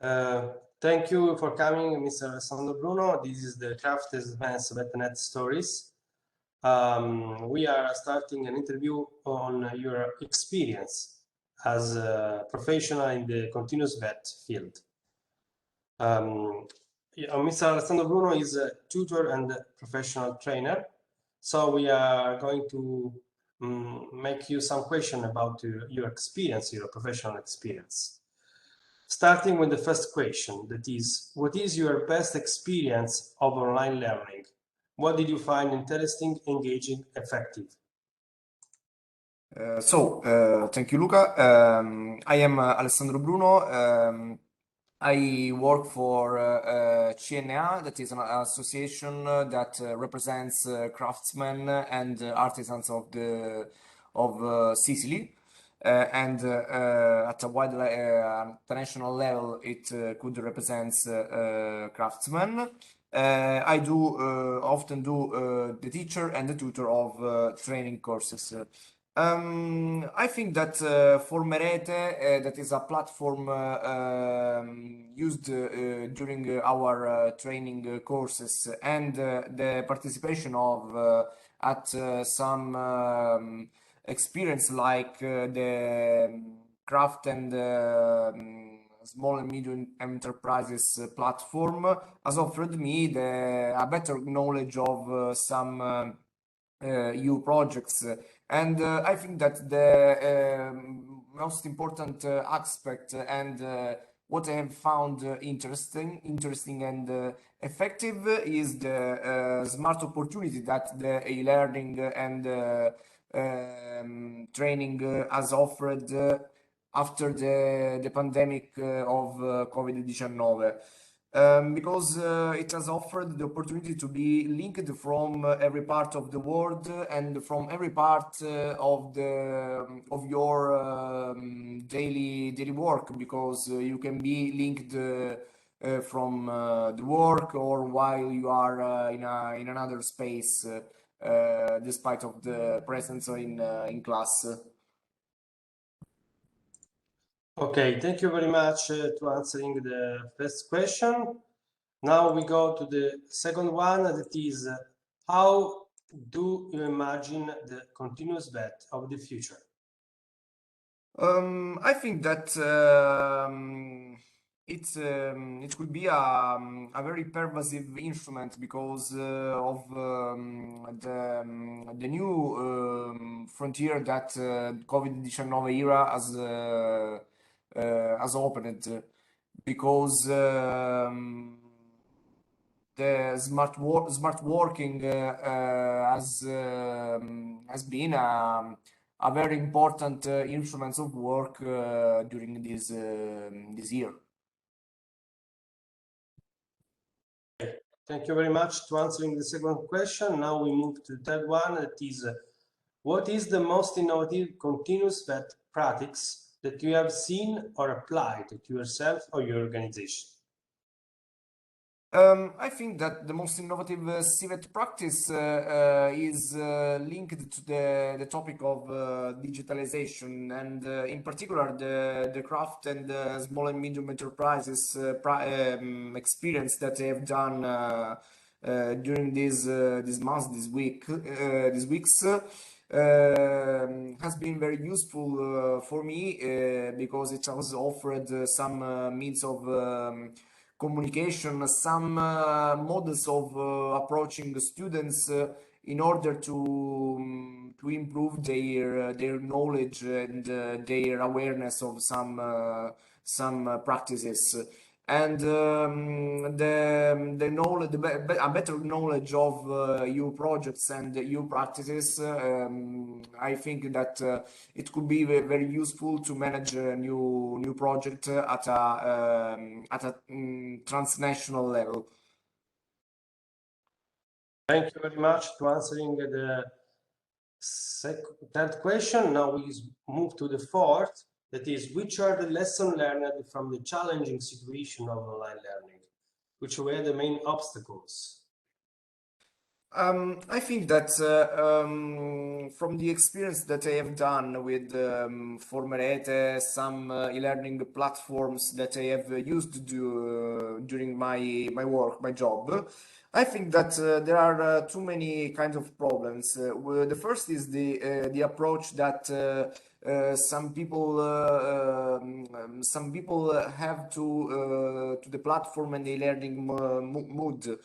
Thank you for coming, Mr. Alessandro Bruno. This is the Craft Advanced BetNet Stories. We are starting an interview on your experience as a professional in the continuous vet field. Mr. Alessandro Bruno is a tutor and professional trainer. So we are going to make you some question about your experience, your professional experience. Starting with the first question, that is, what is your best experience of online learning? What did you find interesting, engaging, effective? Thank you, Luca. I am Alessandro Bruno. I work for CNA, that is an association that represents craftsmen and artisans of Sicily. At a wide international level, it could represent craftsmen. I often do the teacher and the tutor of training courses. I think that for Merete, that is a platform used during our training courses, and the participation of at some experience like the craft and small and medium enterprises platform has offered me a better knowledge of some EU projects. And I think that the most important aspect and what I have found interesting and effective is the smart opportunity that the e-learning and training has offered after the pandemic of COVID-19. Because it has offered the opportunity to be linked from every part of the world and from every part of your daily work, because you can be linked from the work or while you are in another space, despite of the presence in class. Okay, thank you very much to answering the first question. Now we go to the second one, that is, how do you imagine the continuous vet of the future? I think that it could be a very pervasive instrument because of the new frontier that COVID-19 era has opened, because the smart working has been a very important instrument of work during this year. Thank you very much to answering the second question. Now we move to the third one, that is, what is the most innovative continuous vet practice that you have seen or applied to yourself or your organization? I think that the most innovative civet practice is linked to the topic of digitalization, and in particular the craft and small and medium enterprises experience that they have done during these months, these weeks. Has been very useful for me because it has offered some means of communication, some models of approaching the students in order to improve their knowledge and their awareness of some practices. And the knowledge, a better knowledge of EU projects and EU practices, I think that it could be very useful to manage a new project at a transnational level. Thank you very much to answering the third question. Now we move to the fourth. That is, which are the lessons learned from the challenging situation of online learning? Which were the main obstacles? I think that from the experience that I have done with Formerete, some e-learning platforms that I have used to do during my work, my job, I think that there are too many kinds of problems. The first is the approach that some people have to the platform and the e-learning mood,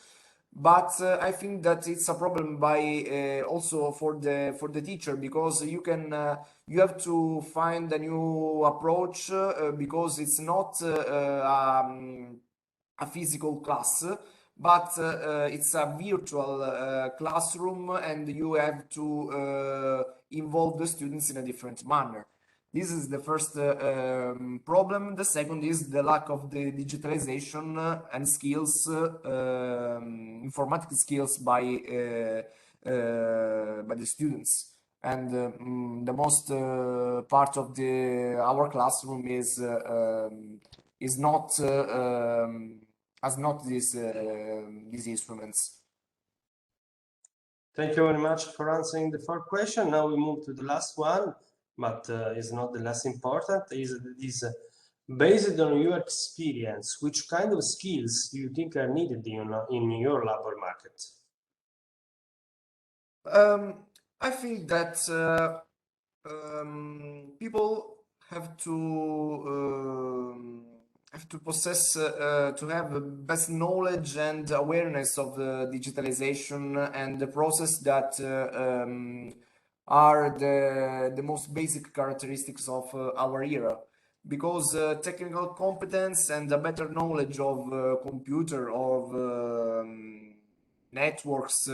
but I think that it's a problem by also for the teacher, because you have to find a new approach because it's not a physical class, but it's a virtual classroom, and you have to involve the students in a different manner. This is the first problem. The second is the lack of the digitalization and skills, informatic skills by the students. And the most part of our classroom is not has not these instruments. Thank you very much for answering the fourth question. Now we move to the last one, but is not the less important. Is based on your experience, which kind of skills do you think are needed in your labor market? I think that people have to possess to have the best knowledge and awareness of the digitalization and the process that are the most basic characteristics of our era, because technical competence and a better knowledge of computer, of networks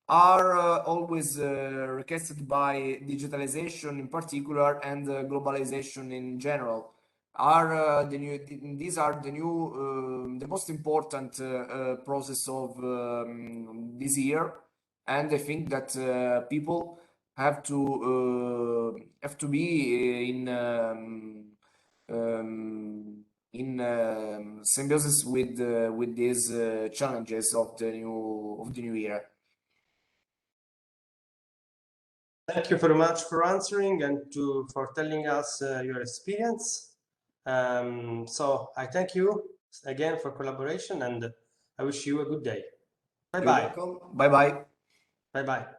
are always requested by digitalization in particular, and globalization in general. These are the new, the most important process of this year, and I think that people have to be in symbiosis with these challenges of the new era. Thank you very much for answering and for telling us your experience. So I thank you again for collaboration, and I wish you a good day. Bye-bye. Bye-bye. Bye-bye.